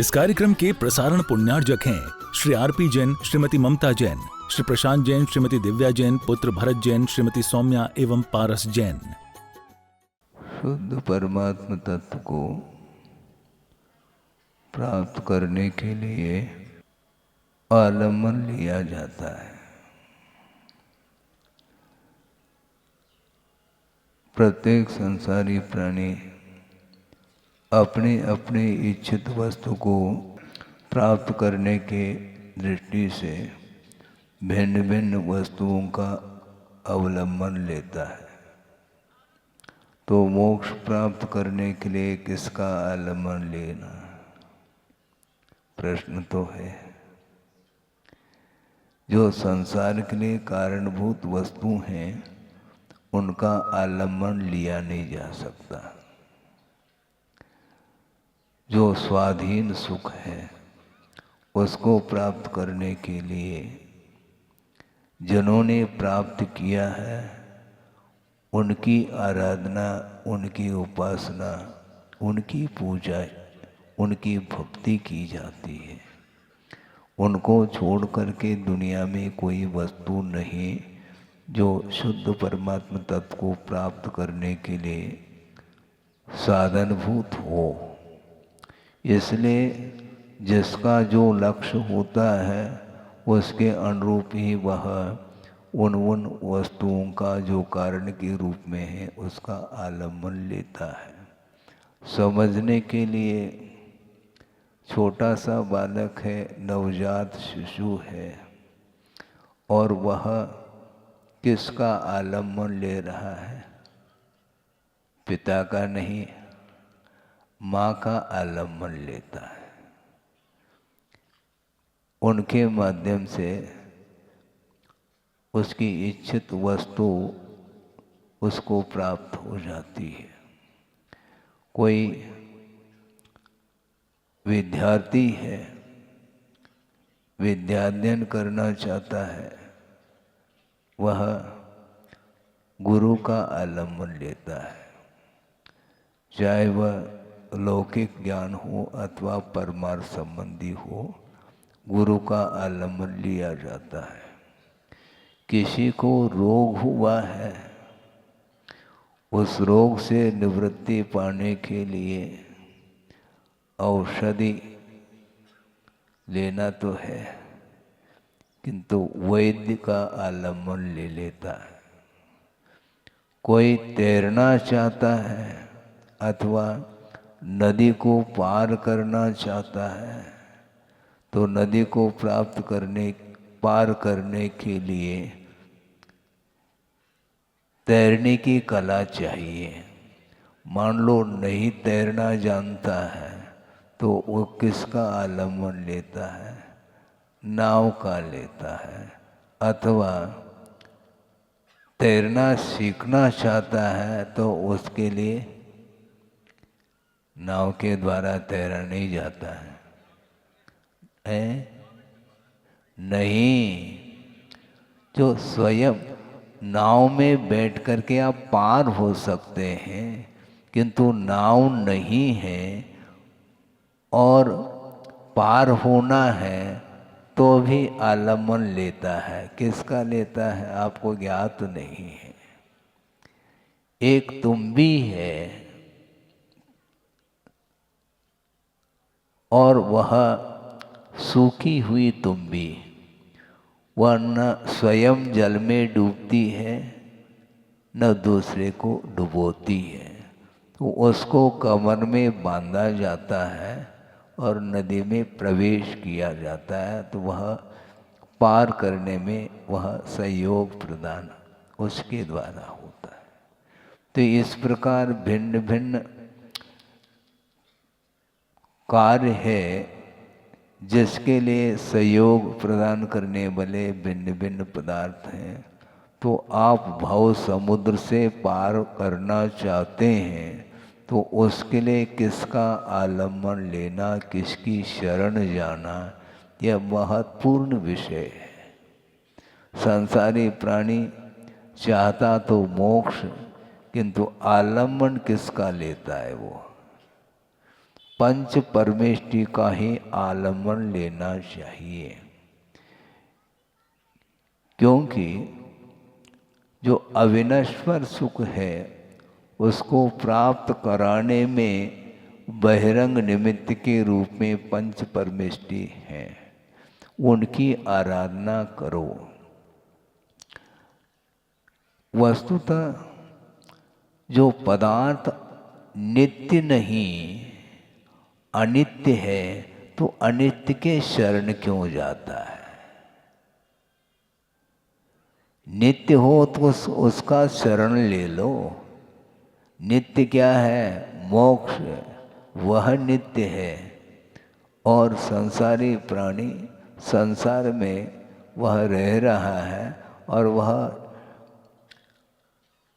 इस कार्यक्रम के प्रसारण पुण्यार्जक हैं श्री आरपी जैन, श्रीमती ममता जैन, श्री प्रशांत जैन, श्रीमती दिव्या जैन, पुत्र भरत जैन, श्रीमती सौम्या एवं पारस जैन। शुद्ध परमात्म तत्व को प्राप्त करने के लिए आलम्बन लिया जाता है। प्रत्येक संसारी प्राणी अपने अपने इच्छित वस्तु को प्राप्त करने के दृष्टि से भिन्न भिन्न वस्तुओं का अवलंबन लेता है। तो मोक्ष प्राप्त करने के लिए किसका आलम्बन लेना, प्रश्न तो है। जो संसार के लिए कारणभूत वस्तु हैं उनका आलम्बन लिया नहीं जा सकता। जो स्वाधीन सुख है उसको प्राप्त करने के लिए जिन्होंने प्राप्त किया है उनकी आराधना, उनकी उपासना, उनकी पूजा, उनकी भक्ति की जाती है। उनको छोड़ करके दुनिया में कोई वस्तु नहीं जो शुद्ध परमात्म तत्व को प्राप्त करने के लिए साधनभूत हो। इसलिए जिसका जो लक्ष्य होता है उसके अनुरूप ही वह उन वस्तुओं का जो कारण के रूप में है उसका आलम्बन लेता है। समझने के लिए छोटा सा बालक है, नवजात शिशु है, और वह किसका आलम्बन ले रहा है? पिता का नहीं, माँ का आलम्बन लेता है। उनके माध्यम से उसकी इच्छित वस्तु उसको प्राप्त हो जाती है। कोई विद्यार्थी है, विद्याध्ययन करना चाहता है, वह गुरु का आलम्बन लेता है। चाहे वह लौकिक ज्ञान हो अथवा परमार्थ संबंधी हो, गुरु का आलम्बन लिया जाता है। किसी को रोग हुआ है, उस रोग से निवृत्ति पाने के लिए औषधि लेना तो है, किंतु वैद्य का आलम्बन ले लेता है। कोई तैरना चाहता है अथवा नदी को पार करना चाहता है, तो नदी को पार करने के लिए तैरने की कला चाहिए। मान लो नहीं तैरना जानता है तो वो किसका आलम्बन लेता है? नाव का लेता है। अथवा तैरना सीखना चाहता है तो उसके लिए नाव के द्वारा तैरा नहीं जाता है, नहीं। जो स्वयं नाव में बैठ करके आप पार हो सकते हैं, किंतु नाव नहीं है और पार होना है तो भी आलम्बन लेता है। किसका लेता है आपको ज्ञात नहीं है। एक तुम्बी है और वह सूखी हुई तुम्बी, वह न स्वयं जल में डूबती है न दूसरे को डुबोती है। तो उसको कमर में बांधा जाता है और नदी में प्रवेश किया जाता है, तो वह पार करने में वह सहयोग प्रदान उसके द्वारा होता है। तो इस प्रकार भिन्न भिन्न कार्य है जिसके लिए सहयोग प्रदान करने वाले भिन्न भिन्न पदार्थ हैं। तो आप भव समुद्र से पार करना चाहते हैं तो उसके लिए किसका आलम्बन लेना, किसकी शरण जाना, यह महत्वपूर्ण विषय है। संसारी प्राणी चाहता तो मोक्ष, किंतु आलम्बन किसका लेता है? वो पंच परमेष्टि का ही आलम्बन लेना चाहिए, क्योंकि जो अविनश्वर सुख है उसको प्राप्त कराने में बहिरंग निमित्त के रूप में पंच परमेष्टि हैं, उनकी आराधना करो। वस्तुतः जो पदार्थ नित्य नहीं अनित्य है, तो अनित्य के शरण क्यों जाता है? नित्य हो तो उसका शरण ले लो। नित्य क्या है? मोक्ष, वह नित्य है। और संसारी प्राणी संसार में वह रह रहा है, और वह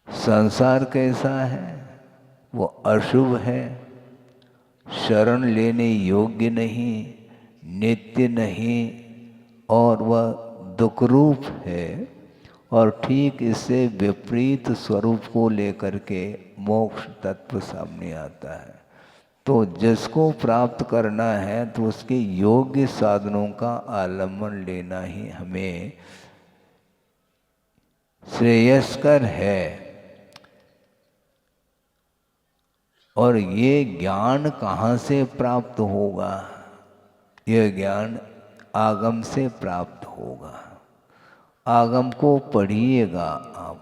संसार कैसा है? वो अशुभ है, शरण लेने योग्य नहीं, नित्य नहीं, और वह दुखरूप है। और ठीक इससे विपरीत स्वरूप को लेकर के मोक्ष तत्व सामने आता है। तो जिसको प्राप्त करना है तो उसके योग्य साधनों का आलम्बन लेना ही हमें श्रेयस्कर है। और ये ज्ञान कहाँ से प्राप्त होगा? यह ज्ञान आगम से प्राप्त होगा। आगम को पढ़िएगा आप,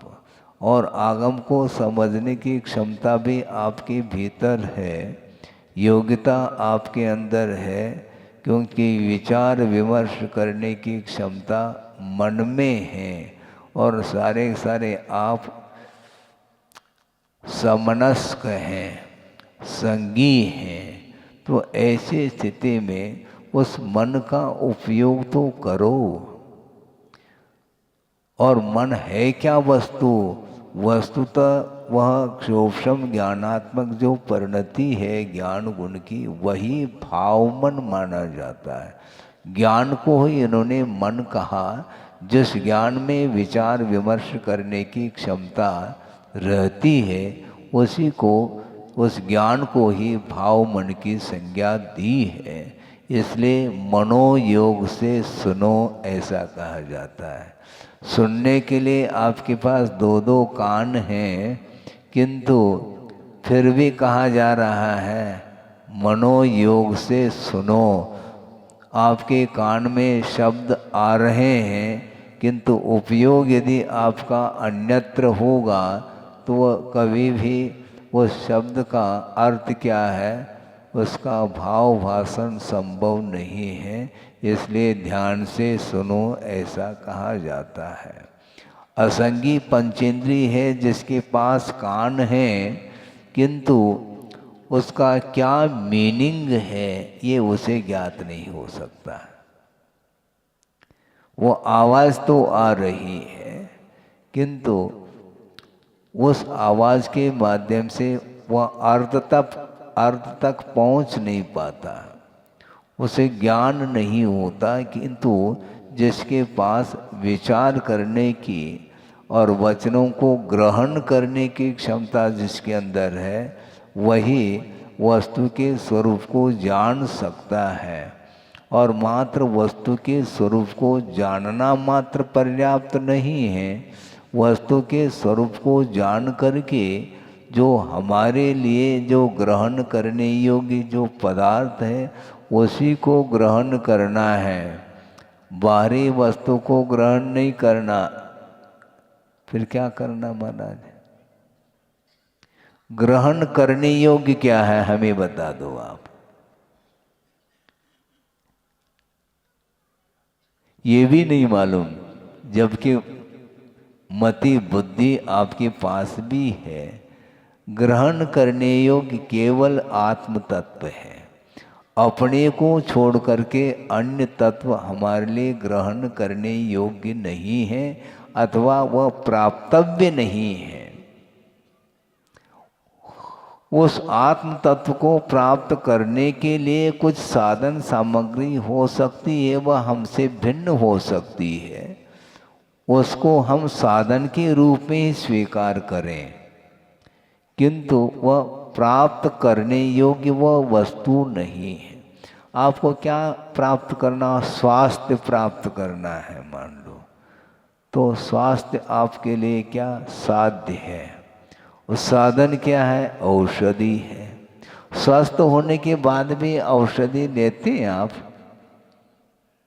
और आगम को समझने की क्षमता भी आपके भीतर है, योग्यता आपके अंदर है, क्योंकि विचार विमर्श करने की क्षमता मन में है, और सारे सारे आप समनस्क हैं, संगी हैं। तो ऐसी स्थिति में उस मन का उपयोग तो करो। और मन है क्या वस्तु? वस्तुतः वह क्षोभम ज्ञानात्मक जो परिणति है ज्ञान गुण की, वही भाव मन माना जाता है। ज्ञान को ही इन्होंने मन कहा। जिस ज्ञान में विचार विमर्श करने की क्षमता रहती है, उसी को, उस ज्ञान को ही भाव मन की संज्ञा दी है। इसलिए मनोयोग से सुनो ऐसा कहा जाता है। सुनने के लिए आपके पास दो दो कान हैं, किंतु फिर भी कहा जा रहा है मनोयोग से सुनो। आपके कान में शब्द आ रहे हैं, किंतु उपयोग यदि आपका अन्यत्र होगा तो वह कभी भी उस शब्द का अर्थ क्या है, उसका भाव भाषण संभव नहीं है। इसलिए ध्यान से सुनो ऐसा कहा जाता है। असंगी पंचेंद्रिय है जिसके पास कान है, किंतु उसका क्या मीनिंग है ये उसे ज्ञात नहीं हो सकता। वो आवाज़ तो आ रही है, किंतु उस आवाज़ के माध्यम से वह अर्थ तक पहुंच नहीं पाता, उसे ज्ञान नहीं होता। किंतु जिसके पास विचार करने की और वचनों को ग्रहण करने की क्षमता जिसके अंदर है, वही वस्तु के स्वरूप को जान सकता है। और मात्र वस्तु के स्वरूप को जानना मात्र पर्याप्त नहीं है। वस्तु के स्वरूप को जान करके जो हमारे लिए जो ग्रहण करने योग्य जो पदार्थ है, उसी को ग्रहण करना है। बाहरी वस्तु को ग्रहण नहीं करना। फिर क्या करना महाराज? ग्रहण करने योग्य क्या है हमें बता दो आप। ये भी नहीं मालूम, जबकि मति बुद्धि आपके पास भी है। ग्रहण करने योग्य केवल आत्म तत्व है। अपने को छोड़ करके अन्य तत्व हमारे लिए ग्रहण करने योग्य नहीं है, अथवा वह प्राप्तव्य नहीं है। उस आत्म तत्व को प्राप्त करने के लिए कुछ साधन सामग्री हो सकती है, वह हमसे भिन्न हो सकती है। उसको हम साधन के रूप में ही स्वीकार करें, किंतु वह प्राप्त करने योग्य वह वस्तु नहीं है। आपको क्या प्राप्त करना? स्वास्थ्य प्राप्त करना है मान लो, तो स्वास्थ्य आपके लिए क्या साध्य है? उस साधन क्या है? औषधि है। स्वस्थ होने के बाद भी औषधि लेते हैं आप?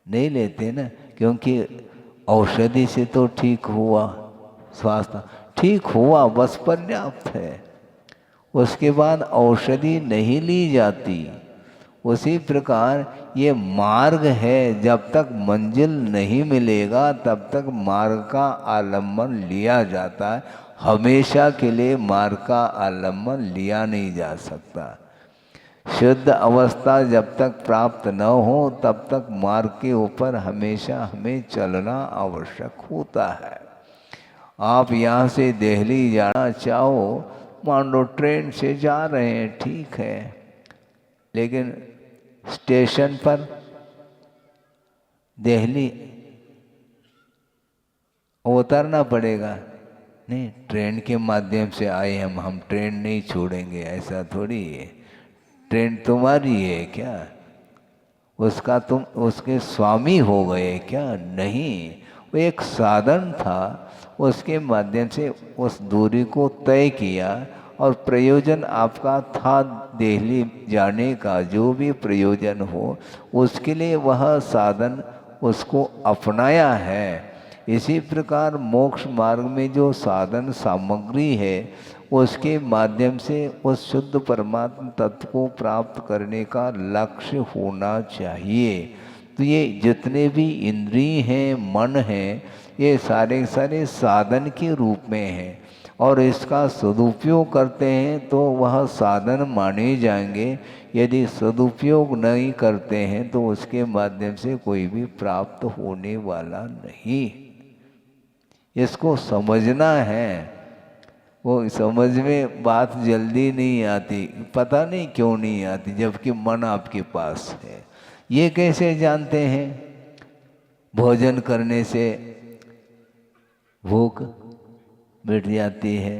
नहीं लेते ना, क्योंकि औषधि से तो ठीक हुआ, स्वास्थ्य ठीक हुआ, बस पर्याप्त है। उसके बाद औषधि नहीं ली जाती। उसी प्रकार ये मार्ग है, जब तक मंजिल नहीं मिलेगा तब तक मार्ग का आलम्बन लिया जाता है। हमेशा के लिए मार्ग का आलम्बन लिया नहीं जा सकता। शुद्ध अवस्था जब तक प्राप्त न हो तब तक मार्ग के ऊपर हमेशा हमें चलना आवश्यक होता है। आप यहाँ से दिल्ली जाना चाहो, मान लो ट्रेन से जा रहे हैं, ठीक है, लेकिन स्टेशन पर दिल्ली उतरना पड़ेगा। नहीं, ट्रेन के माध्यम से आए हम ट्रेन नहीं छोड़ेंगे, ऐसा थोड़ी है। ट्रेन तुम्हारी है क्या? उसका तुम उसके स्वामी हो गए क्या? नहीं, वो एक साधन था, उसके माध्यम से उस दूरी को तय किया और प्रयोजन आपका था दिल्ली जाने का, जो भी प्रयोजन हो उसके लिए वह साधन उसको अपनाया है। इसी प्रकार मोक्ष मार्ग में जो साधन सामग्री है उसके माध्यम से उस शुद्ध परमात्मा तत्व को प्राप्त करने का लक्ष्य होना चाहिए। तो ये जितने भी इंद्रिय हैं, मन हैं, ये सारे सारे साधन के रूप में हैं और इसका सदुपयोग करते हैं तो वह साधन माने जाएंगे। यदि सदुपयोग नहीं करते हैं तो उसके माध्यम से कोई भी प्राप्त होने वाला नहीं। इसको समझना है। वो समझ में बात जल्दी नहीं आती, पता नहीं क्यों नहीं आती, जबकि मन आपके पास है। ये कैसे जानते हैं? भोजन करने से भूख मिट जाती है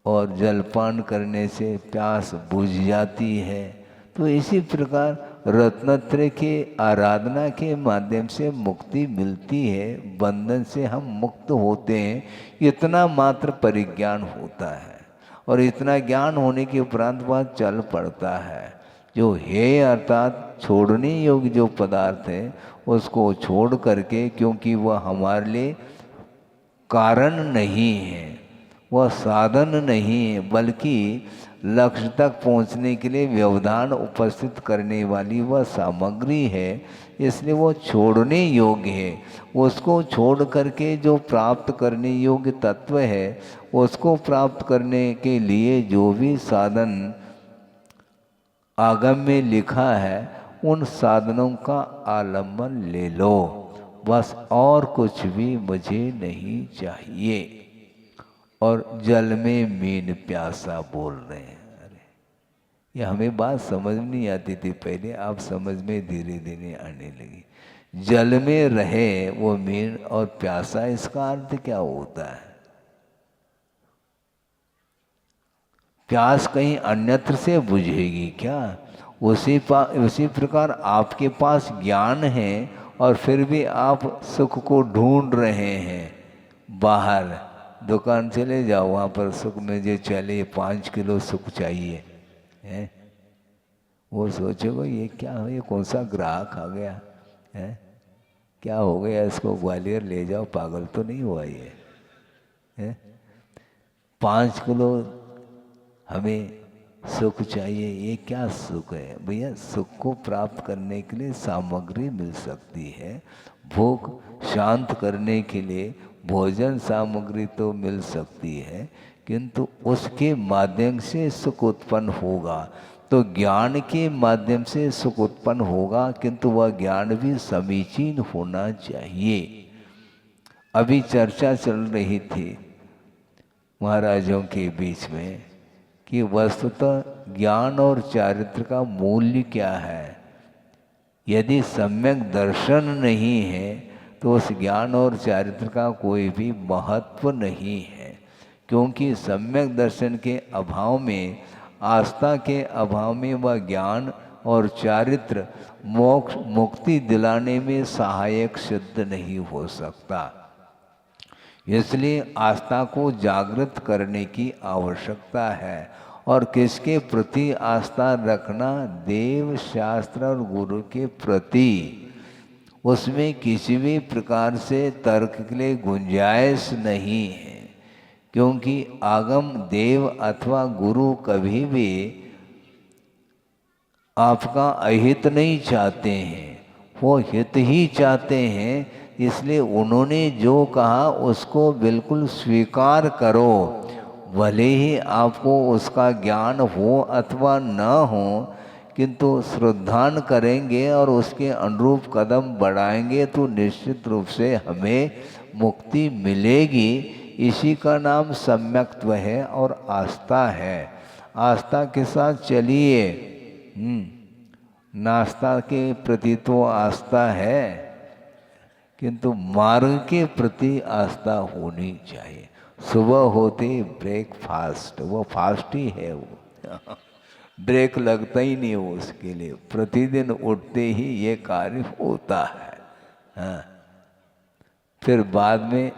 और जलपान करने से प्यास बुझ जाती है। तो इसी प्रकार रत्नत्रय के आराधना के माध्यम से मुक्ति मिलती है, बंधन से हम मुक्त होते हैं। इतना मात्र परिज्ञान होता है और इतना ज्ञान होने के उपरांत वह चल पड़ता है। जो है अर्थात छोड़ने योग्य जो पदार्थ है उसको छोड़ करके, क्योंकि वह हमारे लिए कारण नहीं है, वह साधन नहीं है, बल्कि लक्ष्य तक पहुंचने के लिए व्यवधान उपस्थित करने वाली वह सामग्री है। इसलिए वो छोड़ने योग्य है। उसको छोड़ करके जो प्राप्त करने योग्य तत्व है उसको प्राप्त करने के लिए जो भी साधन आगम में लिखा है उन साधनों का आलम्बन ले लो, बस और कुछ भी मुझे नहीं चाहिए। और जल में मीन प्यासा बोल रहे हैं। अरे ये हमें बात समझ नहीं आती थी पहले, आप समझ में धीरे धीरे आने लगी। जल में रहे वो मीन और प्यासा, इसका अर्थ क्या होता है? प्यास कहीं अन्यत्र से बुझेगी क्या? उसी प्रकार आपके पास ज्ञान है और फिर भी आप सुख को ढूंढ रहे हैं। बाहर दुकान चले जाओ, वहाँ पर सुख में जो चले 5 किलो सुख चाहिए है, वो सोचोगे ये क्या हो, ये कौन सा ग्राहक आ गया है, क्या हो गया इसको, ग्वालियर ले जाओ, पागल तो नहीं हुआ ये है? 5 किलो हमें सुख चाहिए, ये क्या सुख है भैया? सुख को प्राप्त करने के लिए सामग्री मिल सकती है, भूख शांत करने के लिए भोजन सामग्री तो मिल सकती है, किंतु उसके माध्यम से सुख उत्पन्न होगा। तो ज्ञान के माध्यम से सुख उत्पन्न होगा, किंतु वह ज्ञान भी समीचीन होना चाहिए। अभी चर्चा चल रही थी महाराजों के बीच में कि वस्तुतः ज्ञान और चारित्र का मूल्य क्या है। यदि सम्यक दर्शन नहीं है तो उस ज्ञान और चारित्र का कोई भी महत्व नहीं है, क्योंकि सम्यक दर्शन के अभाव में, आस्था के अभाव में वह ज्ञान और चारित्र मोक्ष मुक्ति दिलाने में सहायक सिद्ध नहीं हो सकता। इसलिए आस्था को जागृत करने की आवश्यकता है। और किसके प्रति आस्था रखना? देव, शास्त्र और गुरु के प्रति। उसमें किसी भी प्रकार से तर्क के लिए गुंजाइश नहीं है, क्योंकि आगम, देव अथवा गुरु कभी भी आपका अहित नहीं चाहते हैं, वो हित ही चाहते हैं। इसलिए उन्होंने जो कहा उसको बिल्कुल स्वीकार करो, भले ही आपको उसका ज्ञान हो अथवा न हो, किंतु श्रद्धान करेंगे और उसके अनुरूप कदम बढ़ाएंगे तो निश्चित रूप से हमें मुक्ति मिलेगी। इसी का नाम सम्यक्त्व है और आस्था है। आस्था के साथ चलिए। नास्ता के प्रति तो आस्था है, किंतु मार्ग के प्रति आस्था होनी चाहिए। सुबह होते ब्रेकफास्ट, वो फास्ट ही है, वो ब्रेक लगता ही नहीं हो उसके लिए, प्रतिदिन उठते ही ये कार्य होता है। हाँ, फिर बाद में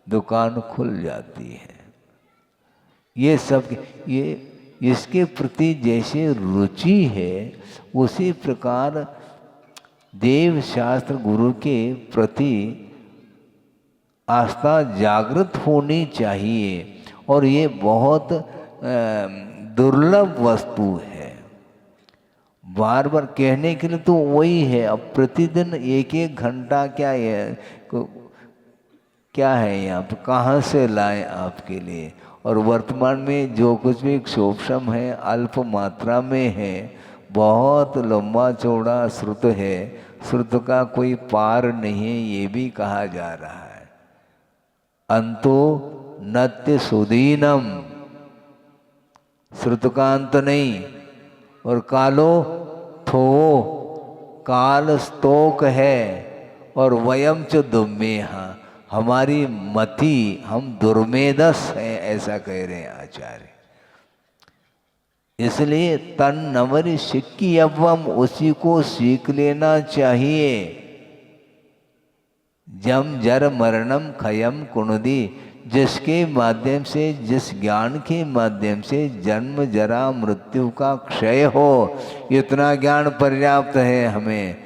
दुकान खुल जाती है। ये सब, ये इसके प्रति जैसे रुचि है, उसी प्रकार देव, शास्त्र, गुरु के प्रति आस्था जागृत होनी चाहिए। और ये बहुत दुर्लभ वस्तु है। बार बार कहने के लिए तो वही है। अब प्रतिदिन एक एक घंटा क्या है यहाँ पर, कहाँ से लाएं आपके लिए? और वर्तमान में जो कुछ भी क्षोभम है अल्प मात्रा में है, बहुत लंबा चौड़ा श्रुत है, श्रुत का कोई पार नहीं है, ये भी कहा जा रहा है। अंतो नत्य सुदीनम, श्रुत का अंत नहीं। और कालो थो, काल स्तोक है। और वयम च दुर्मेहा, हमारी मति, हम दुर्मेधस हैं, ऐसा कह रहे हैं आचार्य। इसलिए तन नवरी सिक्की अव्वम, उसी को सीख लेना चाहिए। जम जर मरणम खयम कुणदी, जिसके माध्यम से, जिस ज्ञान के माध्यम से जन्म जरा मृत्यु का क्षय हो, इतना ज्ञान पर्याप्त है हमें।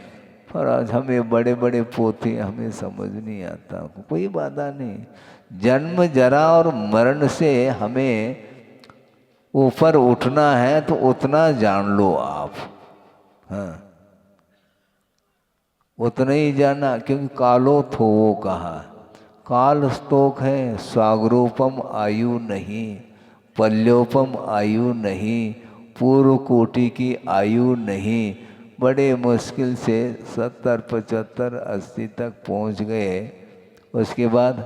पर आज हमें बड़े बड़े पोथी हमें समझ नहीं आता, कोई बाधा नहीं। जन्म जरा और मरण से हमें ऊपर उठना है तो उतना जान लो आप। हाँ, उतना ही जाना, क्योंकि कालो थो कहा। काल स्तोक है, सागरोपम आयु नहीं, पल्योपम आयु नहीं, पूर्व कोटि की आयु नहीं। बड़े मुश्किल से 70, 75, 80 तक पहुंच गए। उसके बाद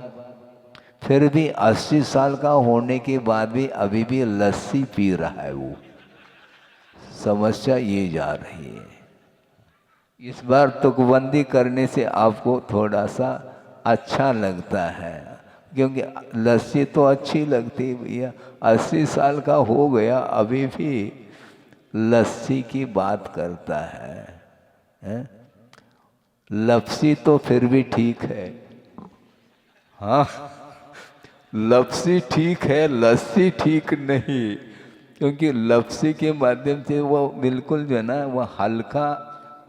फिर भी 80 साल का होने के बाद भी अभी भी लस्सी पी रहा है वो। समस्या ये जा रही है। इस बार तुकबंदी करने से आपको थोड़ा सा अच्छा लगता है, क्योंकि लस्सी तो अच्छी लगती है भैया। 80 साल का हो गया अभी भी लस्सी की बात करता है? लपसी तो फिर भी ठीक है। हाँ, लपसी ठीक है, लस्सी ठीक नहीं। क्योंकि लपसी के माध्यम से वो बिल्कुल जो है ना, वो हल्का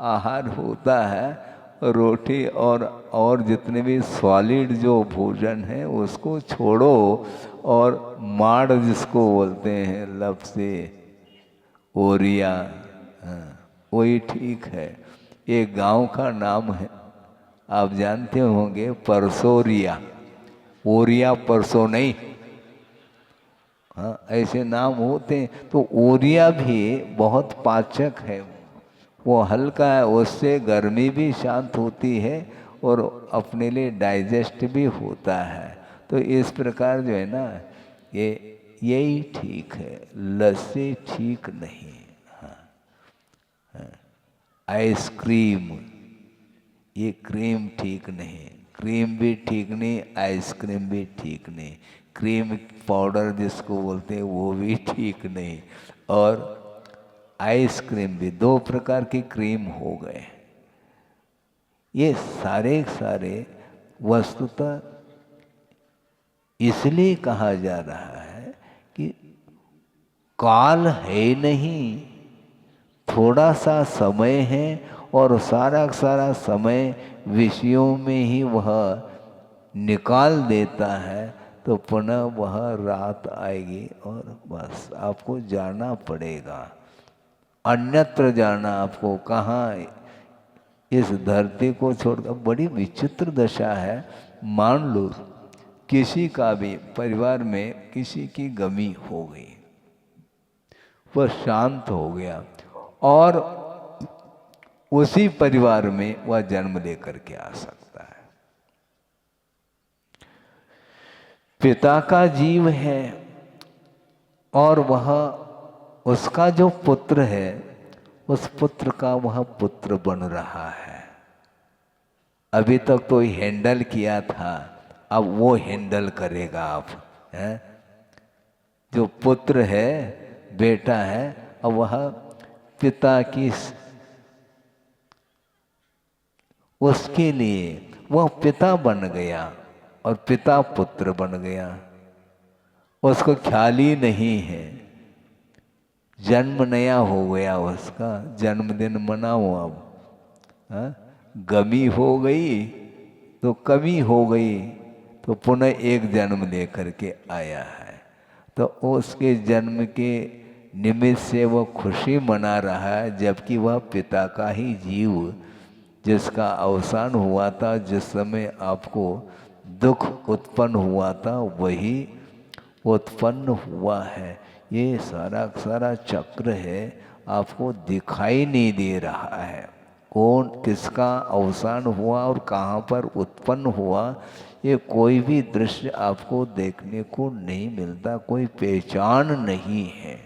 आहार होता है। रोटी और जितने भी सॉलिड जो भोजन है उसको छोड़ो, और माड़ जिसको बोलते हैं, लपसी, ओरिया, वही ठीक है। एक गांव का नाम है, आप जानते होंगे, परसोरिया। ओरिया परसो नहीं, हाँ ऐसे नाम होते हैं। तो ओरिया भी बहुत पाचक है, वो हल्का है, उससे गर्मी भी शांत होती है और अपने लिए डाइजेस्ट भी होता है। तो इस प्रकार जो है ना, यही ठीक है, लस्सी ठीक नहीं। हाँ, आइसक्रीम, ये क्रीम ठीक नहीं, क्रीम भी ठीक नहीं, आइसक्रीम भी ठीक नहीं। क्रीम पाउडर जिसको बोलते हैं वो भी ठीक नहीं, और आइसक्रीम भी, 2 प्रकार की क्रीम हो गए। ये सारे वस्तुतः इसलिए कहा जा रहा है कि काल है नहीं, थोड़ा सा समय है और सारा समय विषयों में ही वह निकाल देता है, तो पुनः वह रात आएगी और बस आपको जाना पड़ेगा, अन्यत्र जाना आपको। कहाँ? इस धरती को छोड़कर। बड़ी विचित्र दशा है। मान लो किसी का भी परिवार में किसी की गमी हो गई, वह शांत हो गया और उसी परिवार में वह जन्म लेकर के आ सकता है। पिता का जीव है और वह उसका जो पुत्र है, उस पुत्र का वह पुत्र बन रहा है। अभी तक तो हैंडल किया था, अब वो हैंडल करेगा आप, है? जो पुत्र है, बेटा है, अब वह पिता की, उसके लिए वह पिता बन गया और पिता पुत्र बन गया। उसको ख्याल ही नहीं है, जन्म नया हो गया, उसका जन्मदिन मनाओ अब। हाँ? गमी हो गई तो कमी हो गई, तो पुनः एक जन्म लेकर के आया है, तो उसके जन्म के निमित्त से वह खुशी मना रहा है, जबकि वह पिता का ही जीव जिसका अवसान हुआ था, जिस समय आपको दुख उत्पन्न हुआ था, वही उत्पन्न हुआ है। ये सारा चक्र है, आपको दिखाई नहीं दे रहा है। कौन किसका अवसान हुआ और कहाँ पर उत्पन्न हुआ, ये कोई भी दृश्य आपको देखने को नहीं मिलता, कोई पहचान नहीं है।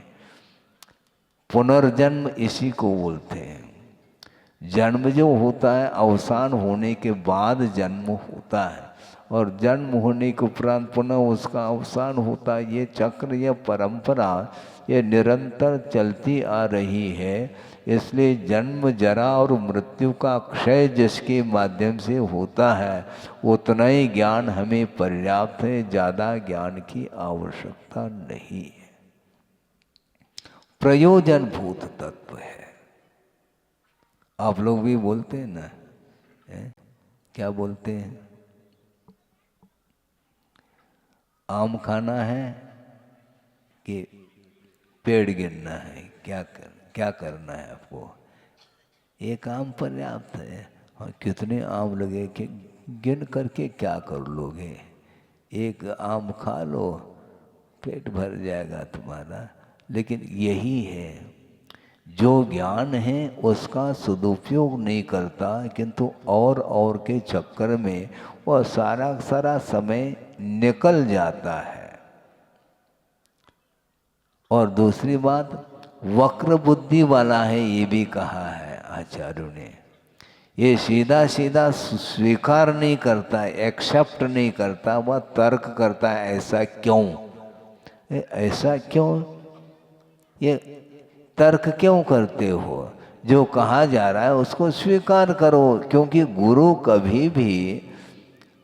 पुनर्जन्म इसी को बोलते हैं। जन्म जो होता है, अवसान होने के बाद जन्म होता है, और जन्म होने के उपरांत पुनः उसका अवसान होता है। ये चक्र, यह परंपरा, ये निरंतर चलती आ रही है। इसलिए जन्म, जरा और मृत्यु का क्षय जिसके माध्यम से होता है, उतना ही ज्ञान हमें पर्याप्त है, ज़्यादा ज्ञान की आवश्यकता नहीं है। प्रयोजन भूत तत्व है। आप लोग भी बोलते हैं ना, क्या बोलते हैं? आम खाना है कि पेड़ गिनना है? क्या करना है आपको? एक आम पर्याप्त है। और कितने आम लगे कि गिन करके क्या कर लोगे? एक आम खा लो, पेट भर जाएगा तुम्हारा। लेकिन यही है, जो ज्ञान है उसका सदुपयोग नहीं करता, किंतु और के चक्कर में वह सारा समय निकल जाता है। और दूसरी बात, वक्र बुद्धि वाला है, ये भी कहा है आचार्यों ने। ये सीधा स्वीकार नहीं करता, एक्सेप्ट नहीं करता, वह तर्क करता है, ऐसा क्यों, ऐसा क्यों, ये तर्क क्यों करते हो? जो कहा जा रहा है उसको स्वीकार करो, क्योंकि गुरु कभी भी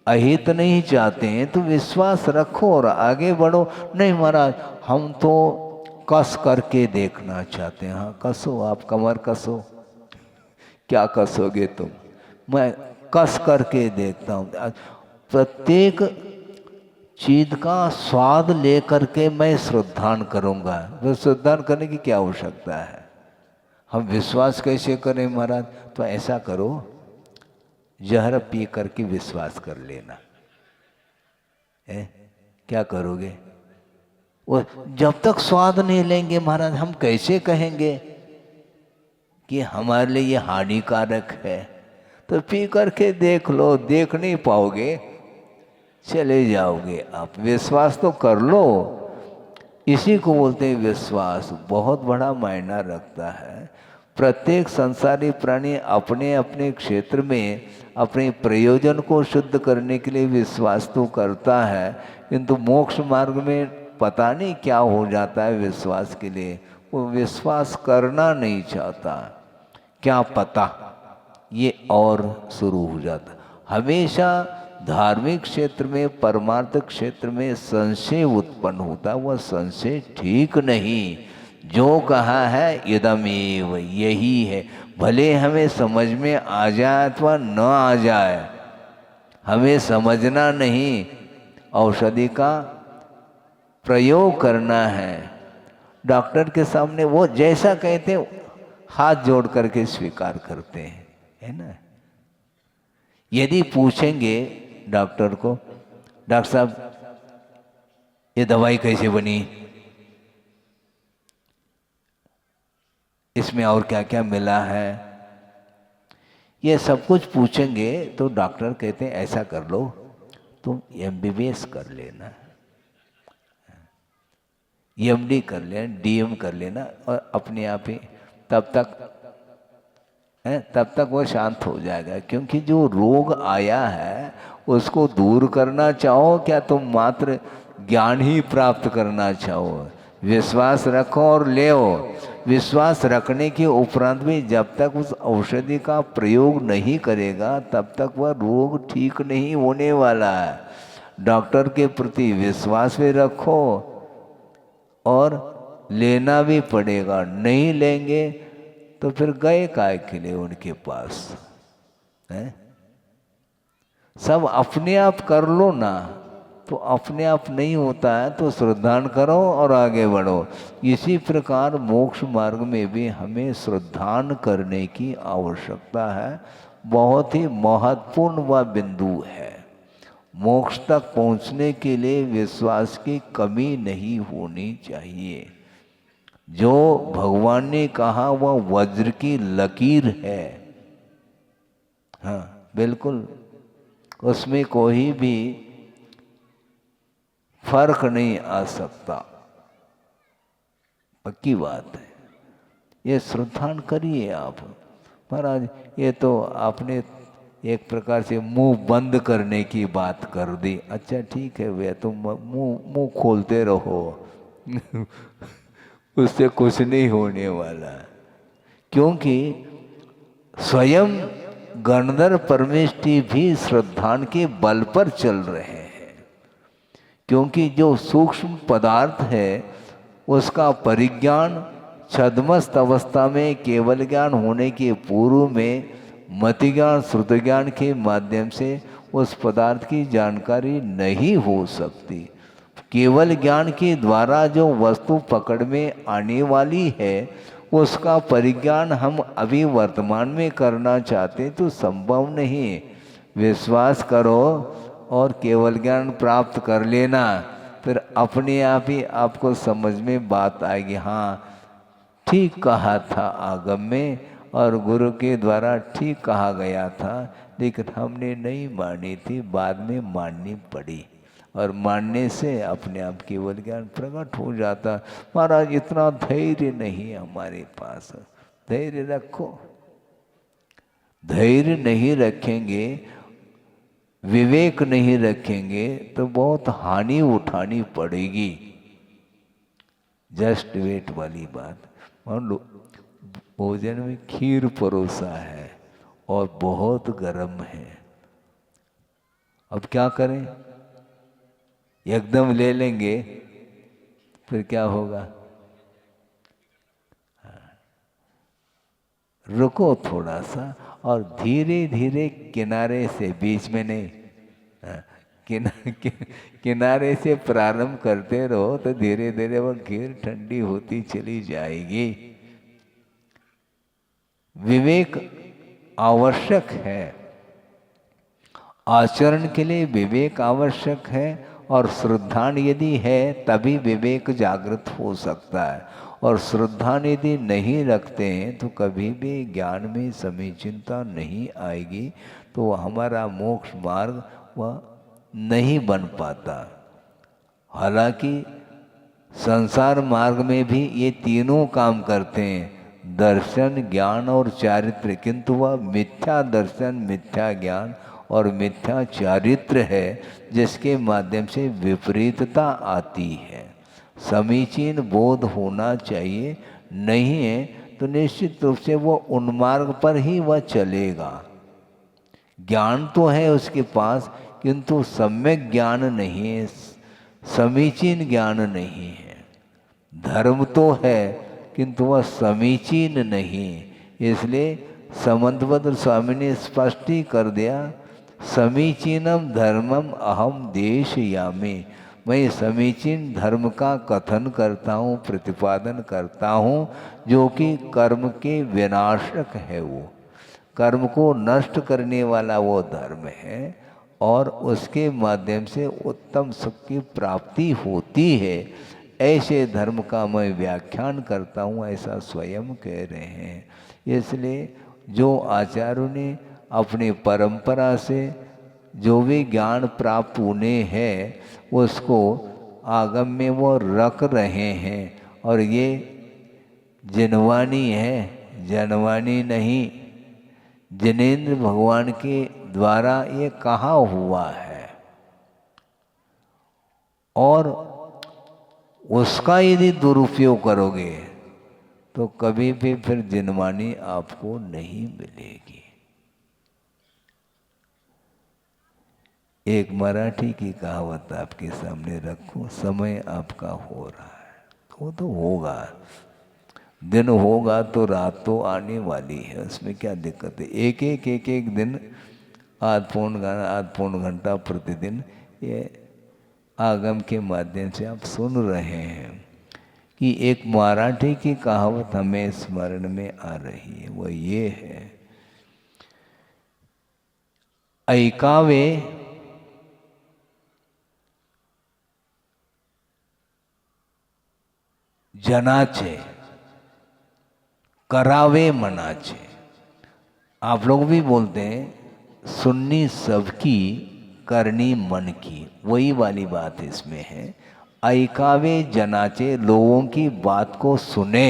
अहित नहीं चाहते हैं। तो विश्वास रखो और आगे बढ़ो। नहीं महाराज, हम तो कस करके देखना चाहते हैं। हाँ कसो, आप कमर कसो। क्या कसोगे तुम? मैं कस करके देखता हूँ। प्रत्येक चीज का स्वाद लेकर के मैं श्रद्धान करूँगा। तो श्रद्धान करने की क्या आवश्यकता है? हम विश्वास कैसे करें महाराज? तो ऐसा करो, जहर पी करके विश्वास कर लेना। क्या करोगे? वो जब तक स्वाद नहीं लेंगे महाराज, हम कैसे कहेंगे कि हमारे लिए ये हानिकारक है? तो पी करके देख लो, देख नहीं पाओगे, चले जाओगे आप। विश्वास तो कर लो। इसी को बोलते हैं विश्वास। बहुत बड़ा मायना रखता है। प्रत्येक संसारी प्राणी अपने अपने क्षेत्र में अपने प्रयोजन को शुद्ध करने के लिए विश्वास तो करता है, किंतु मोक्ष मार्ग में पता नहीं क्या हो जाता है विश्वास के लिए, वो विश्वास करना नहीं चाहता। क्या पता ये और शुरू हो जाता। हमेशा धार्मिक क्षेत्र में, परमार्थ क्षेत्र में संशय उत्पन्न होता है, वह संशय ठीक नहीं। जो कहा है इदमेव, यही है, भले हमें समझ में आ जाए अथवा न आ जाए, हमें समझना नहीं, औषधि का प्रयोग करना है। डॉक्टर के सामने वो जैसा कहते हैं हाथ जोड़ करके स्वीकार करते हैं, है ना। यदि पूछेंगे डॉक्टर को, डॉक्टर साहब ये दवाई कैसे बनी, इसमें और क्या क्या मिला है, ये सब कुछ पूछेंगे तो डॉक्टर कहते हैं ऐसा कर लो, तुम MBBS कर लेना, MD कर लेना, DM कर लेना, और अपने आप ही तब तक वो शांत हो जाएगा। क्योंकि जो रोग आया है उसको दूर करना चाहो, क्या तुम मात्र ज्ञान ही प्राप्त करना चाहो? विश्वास रखो और ले विश्वास रखने के उपरांत भी जब तक उस औषधि का प्रयोग नहीं करेगा तब तक वह रोग ठीक नहीं होने वाला है। डॉक्टर के प्रति विश्वास भी रखो और लेना भी पड़ेगा, नहीं लेंगे तो फिर गए काय के लिए उनके पास है। सब अपने आप कर लो ना, तो अपने आप नहीं होता है तो श्रद्धान करो और आगे बढ़ो। इसी प्रकार मोक्ष मार्ग में भी हमें श्रद्धान करने की आवश्यकता है, बहुत ही महत्वपूर्ण वह बिंदु है। मोक्ष तक पहुंचने के लिए विश्वास की कमी नहीं होनी चाहिए। जो भगवान ने कहा वह वज्र की लकीर है, हाँ बिल्कुल, उसमें कोई भी फर्क नहीं आ सकता, पक्की बात है। ये श्रद्धान करिए आप। महाराज ये तो आपने एक प्रकार से मुंह बंद करने की बात कर दी। अच्छा ठीक है भैया, तुम मुंह खोलते रहो उससे कुछ नहीं होने वाला, क्योंकि स्वयं गणधर परमेष्टि भी श्रद्धान के बल पर चल रहे हैं। क्योंकि जो सूक्ष्म पदार्थ है उसका परिज्ञान छद्मस्त अवस्था में केवल ज्ञान होने के पूर्व में मति ज्ञान श्रुति ज्ञान के माध्यम से उस पदार्थ की जानकारी नहीं हो सकती। केवल ज्ञान के द्वारा जो वस्तु पकड़ में आने वाली है उसका परिज्ञान हम अभी वर्तमान में करना चाहते तो संभव नहीं। विश्वास करो और केवल ज्ञान प्राप्त कर लेना, फिर अपने आप ही आपको समझ में बात आएगी, हाँ ठीक कहा था आगम में और गुरु के द्वारा ठीक कहा गया था, लेकिन हमने नहीं मानी थी, बाद में माननी पड़ी, और मानने से अपने आप केवल ज्ञान प्रकट हो जाता। महाराज इतना धैर्य नहीं हमारे पास, धैर्य रखो। धैर्य नहीं रखेंगे, विवेक नहीं रखेंगे तो बहुत हानि उठानी पड़ेगी। जस्ट वेट वाली बात, मान लो भोजन में खीर परोसा है और बहुत गर्म है, अब क्या करें? एकदम ले लेंगे फिर क्या होगा? रुको थोड़ा सा और धीरे धीरे किनारे से, बीच में नहीं, किनारे से प्रारंभ करते रहो तो धीरे धीरे वह खीर ठंडी होती चली जाएगी। विवेक आवश्यक है, आचरण के लिए विवेक आवश्यक है, और श्रद्धान यदि है तभी विवेक जागृत हो सकता है। और श्रद्धान यदि नहीं रखते हैं तो कभी भी ज्ञान में समीचीनता नहीं आएगी, तो हमारा मोक्ष मार्ग वह नहीं बन पाता। हालांकि संसार मार्ग में भी ये तीनों काम करते हैं, दर्शन, ज्ञान और चारित्र, किंतु वह मिथ्या दर्शन, मिथ्या ज्ञान और मिथ्या चारित्र है जिसके माध्यम से विपरीतता आती है। समीचीन बोध होना चाहिए, नहीं है तो निश्चित रूप से वो उन्मार्ग पर ही वह चलेगा। ज्ञान तो है उसके पास किंतु सम्यक ज्ञान नहीं है, समीचीन ज्ञान नहीं है। धर्म तो है किंतु वह समीचीन नहीं। इसलिए समंतभद्र स्वामी ने स्पष्ट ही कर दिया, समीचीनम धर्मम अहम देशयामि। मैं समीचीन धर्म का कथन करता हूँ, प्रतिपादन करता हूँ, जो कि कर्म के विनाशक है। वो कर्म को नष्ट करने वाला वो धर्म है और उसके माध्यम से उत्तम सुख की प्राप्ति होती है। ऐसे धर्म का मैं व्याख्यान करता हूँ, ऐसा स्वयं कह रहे हैं। इसलिए जो आचार्यों ने अपनी परंपरा से जो भी ज्ञान प्राप्त उन्हें है उसको आगम में वो रख रहे हैं। और ये जिनवानी है, जनवानी नहीं। जिनेंद्र भगवान के द्वारा ये कहा हुआ है और उसका यदि दुरुपयोग करोगे तो कभी भी फिर जिनवानी आपको नहीं मिलेगी। एक मराठी की कहावत आपके सामने रखूं, समय आपका हो रहा है, वो तो होगा, दिन होगा तो रात तो आने वाली है, उसमें क्या दिक्कत है। एक दिन आध पौन घंटा प्रतिदिन ये आगम के माध्यम से आप सुन रहे हैं कि एक मराठी की कहावत हमें स्मरण में आ रही है। वो ये है, ऐकावे जनाचे, करावे मनाचे। आप लोग भी बोलते हैं सुननी सबकी, करनी मन की, वही वाली बात इसमें है। ऐकावे जनाचे, लोगों की बात को सुने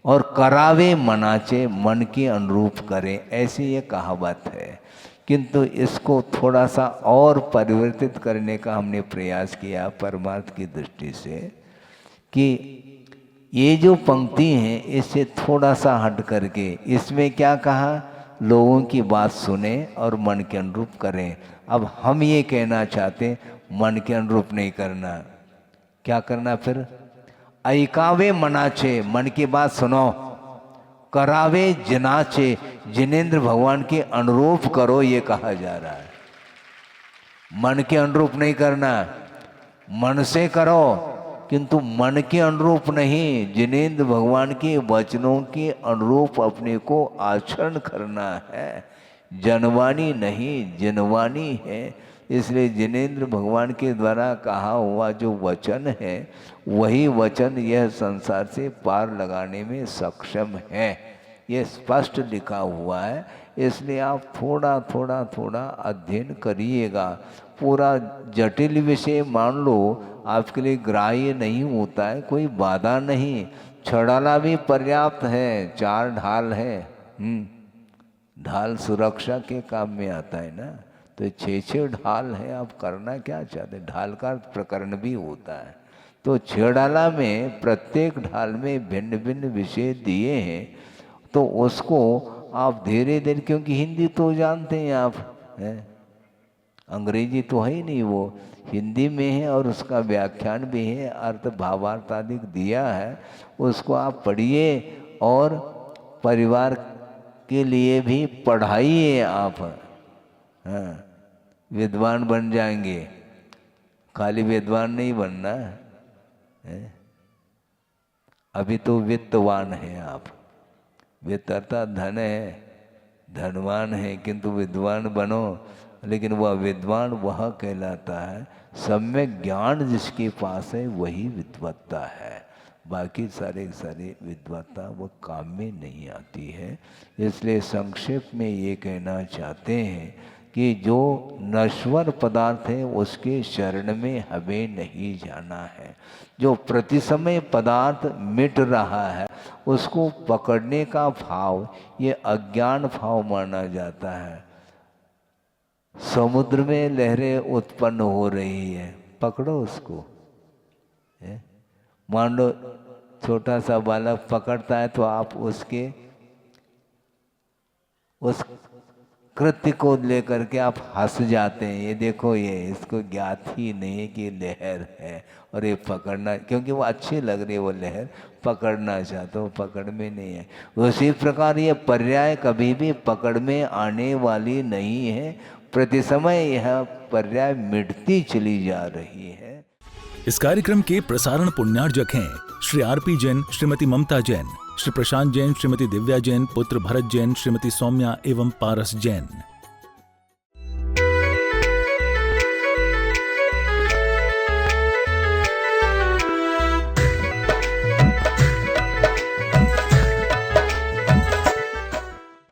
और करावे मनाचे, मन के अनुरूप करें, ऐसी ये कहावत है। किंतु इसको थोड़ा सा और परिवर्तित करने का हमने प्रयास किया परमार्थ की दृष्टि से कि ये जो पंक्ति है इससे थोड़ा सा हट करके इसमें क्या कहा, लोगों की बात सुने और मन के अनुरूप करें। अब हम ये कहना चाहते मन के अनुरूप नहीं करना, क्या करना फिर, ऐकावे मनाचे, मन की बात सुनो, करावे जनाचे, जिनेंद्र भगवान के अनुरूप करो, ये कहा जा रहा है। मन के अनुरूप नहीं करना, मन से करो किंतु मन के अनुरूप नहीं, जिनेंद्र भगवान के वचनों के अनुरूप अपने को आचरण करना है। जनवानी नहीं, जिनवानी है। इसलिए जिनेंद्र भगवान के द्वारा कहा हुआ जो वचन है वही वचन यह संसार से पार लगाने में सक्षम है, ये स्पष्ट लिखा हुआ है। इसलिए आप थोड़ा थोड़ा अध्ययन करिएगा। पूरा जटिल विषय मान लो आपके लिए ग्राह्य नहीं होता है, कोई बाधा नहीं। छड़ाला भी पर्याप्त है, 4 ढाल है। ढाल सुरक्षा के काम में आता है ना, तो 6 ढाल है। आप करना क्या चाहते, ढाल का प्रकरण भी होता है। तो 6 ढाला में प्रत्येक ढाल में भिन्न भिन्न विषय दिए हैं, तो उसको आप धीरे धीरे, क्योंकि हिंदी तो जानते हैं आप, है अंग्रेजी तो है ही नहीं, वो हिंदी में है और उसका व्याख्यान भी है, अर्थ भावार्थ आदि दिया है, उसको आप पढ़िए और परिवार के लिए भी पढ़ाइए आप। हाँ, विद्वान बन जाएंगे, खाली विद्वान नहीं बनना है। अभी तो वित्तवान है आप, वित्त अर्थात धन है, धनवान है, किंतु विद्वान बनो। लेकिन वह विद्वान वह कहलाता है, सम्यक ज्ञान जिसके पास है वही विद्वत्ता है। बाकी सारे विद्वत्ता वो काम में नहीं आती है। इसलिए संक्षेप में ये कहना चाहते हैं कि जो नश्वर पदार्थ है उसके शरण में हमें नहीं जाना है। जो प्रति समय पदार्थ मिट रहा है उसको पकड़ने का भाव ये अज्ञान भाव माना जाता है। समुद्र में लहरें उत्पन्न हो रही है, पकड़ो उसको। मान लो छोटा सा बालक पकड़ता है तो आप उसके उस कृत्य को लेकर के आप हंस जाते हैं, ये देखो ये इसको ज्ञात ही नहीं है कि लहर है और ये पकड़ना, क्योंकि वो अच्छी लग रही है, वो लहर पकड़ना चाहते हो, पकड़ में नहीं है। उसी प्रकार ये पर्याय कभी भी पकड़ में आने वाली नहीं है, प्रति समय यह पर्याय मिटती चली जा रही है। इस कार्यक्रम के प्रसारण पुण्यार्जक हैं श्री आरपी जैन, श्रीमती ममता जैन, श्री प्रशांत जैन, श्रीमती दिव्या जैन, पुत्र भरत जैन, श्रीमती सौम्या एवं पारस जैन।